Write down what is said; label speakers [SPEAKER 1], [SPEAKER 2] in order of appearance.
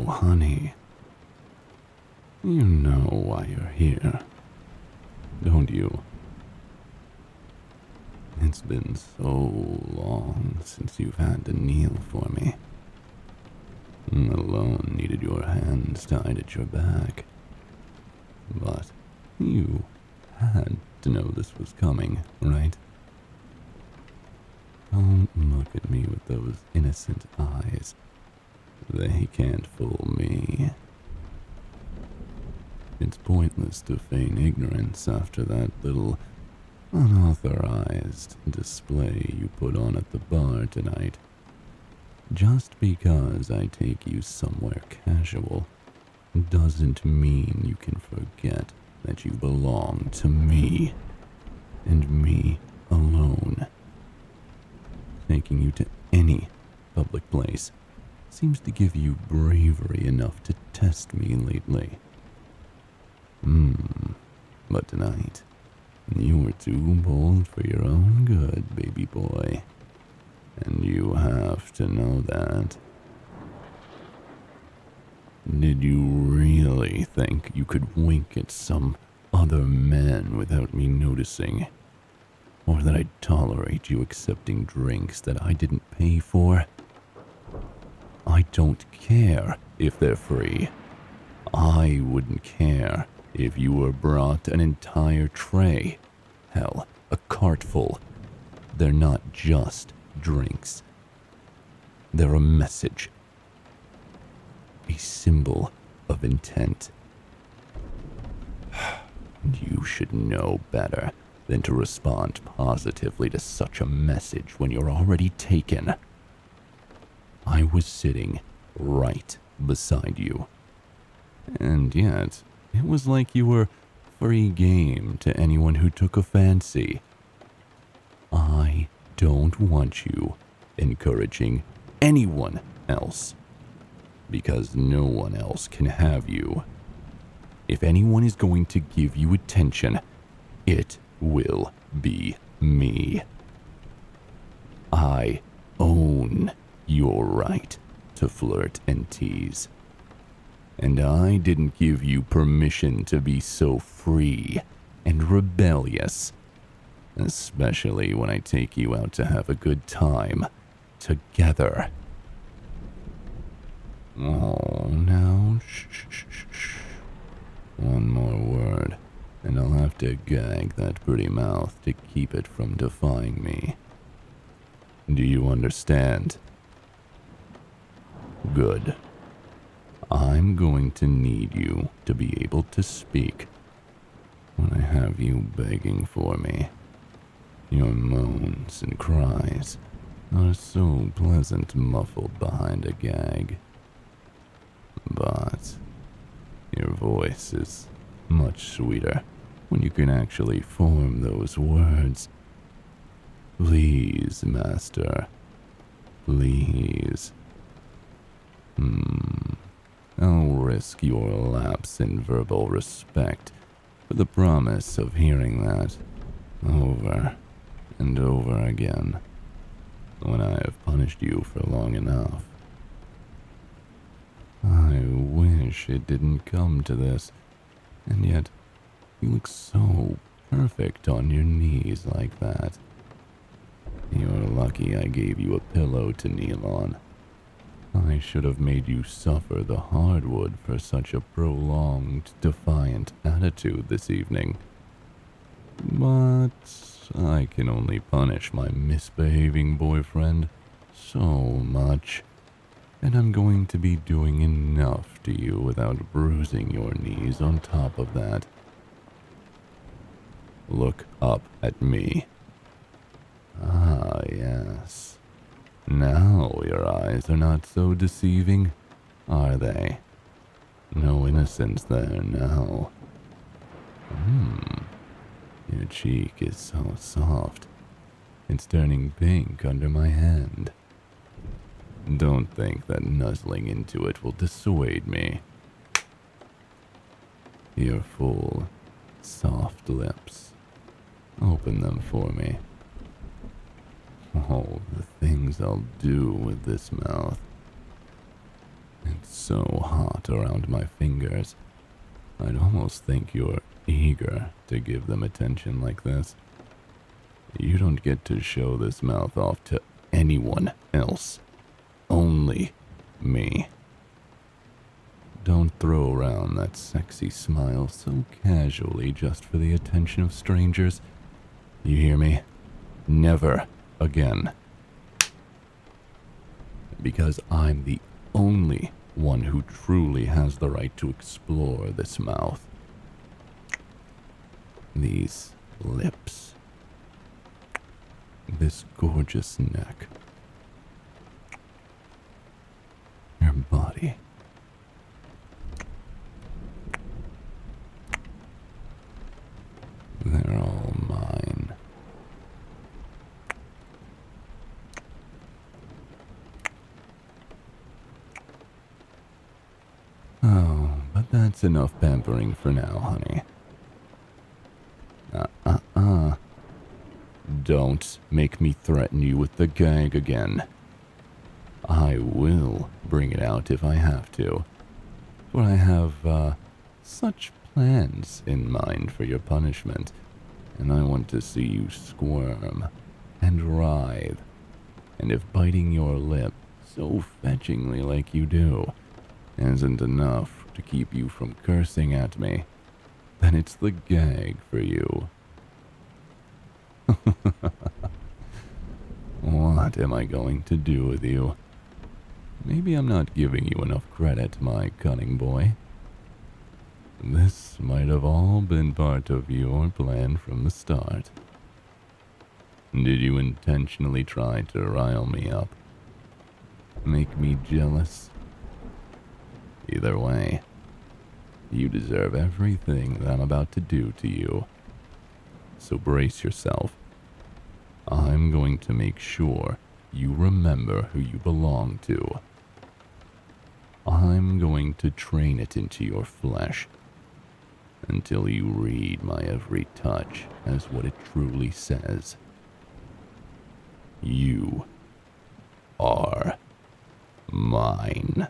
[SPEAKER 1] honey. You know why you're here, don't you? It's been so long since you've had to kneel for me. I alone needed your hands tied at your back. But you had to know this was coming, right? Don't look at me with those innocent eyes. They can't fool me. It's pointless to feign ignorance after that little unauthorized display you put on at the bar tonight. Just because I take you somewhere casual doesn't mean you can forget that you belong to me, and me alone. Taking you to any public place seems to give you bravery enough to test me lately. But tonight, you were too bold for your own good, baby boy. And you have to know that. Did you really think you could wink at some other men without me noticing? Or that I'd tolerate you accepting drinks that I didn't pay for? I don't care if they're free. I wouldn't care if you were brought an entire tray. Hell, a cart full. They're not just drinks. They're a message. A symbol of intent. You should know better than to respond positively to such a message when you're already taken. I was sitting right beside you. And yet, it was like you were free game to anyone who took a fancy. I don't want you encouraging anyone else, because no one else can have you. If anyone is going to give you attention, it will be me. I own your right to flirt and tease. And I didn't give you permission to be so free and rebellious, especially when I take you out to have a good time together. Oh, now, shh. One more word, and I'll have to gag that pretty mouth to keep it from defying me. Do you understand? Good. I'm going to need you to be able to speak when I have you begging for me. Your moans and cries are so pleasant muffled behind a gag. But your voice is much sweeter when you can actually form those words. Please, master. Please. I'll risk your lapse in verbal respect for the promise of hearing that over and over again when I have punished you for long enough. I wish it didn't come to this, and yet you look so perfect on your knees like that. You're lucky I gave you a pillow to kneel on. I should have made you suffer the hardwood for such a prolonged, defiant attitude this evening. But I can only punish my misbehaving boyfriend so much, and I'm going to be doing enough to you without bruising your knees on top of that. Look up at me. Ah, yes. Now your eyes are not so deceiving, are they? No innocence there now. Your cheek is so soft. It's turning pink under my hand. Don't think that nuzzling into it will dissuade me. Your full, soft lips. Open them for me. Oh, the things I'll do with this mouth. It so hot around my fingers. I'd almost think you're eager to give them attention like this. You don't get to show this mouth off to anyone else. Only me. Don't throw around that sexy smile so casually just for the attention of strangers. You hear me? Never again. Because I'm the only one who truly has the right to explore this mouth. These lips. This gorgeous neck. Your body. They're all mine. Oh, but that's enough pampering for now, honey. Don't make me threaten you with the gag again. I will bring it out if I have to, for I have, such plans in mind for your punishment, and I want to see you squirm and writhe, and if biting your lip so fetchingly like you do isn't enough to keep you from cursing at me, then it's the gag for you. What am I going to do with you? Maybe I'm not giving you enough credit, my cunning boy. This might have all been part of your plan from the start. Did you intentionally try to rile me up? Make me jealous? Either way, you deserve everything that I'm about to do to you. So brace yourself. I'm going to make sure you remember who you belong to. I'm going to train it into your flesh until you read my every touch as what it truly says. You are mine.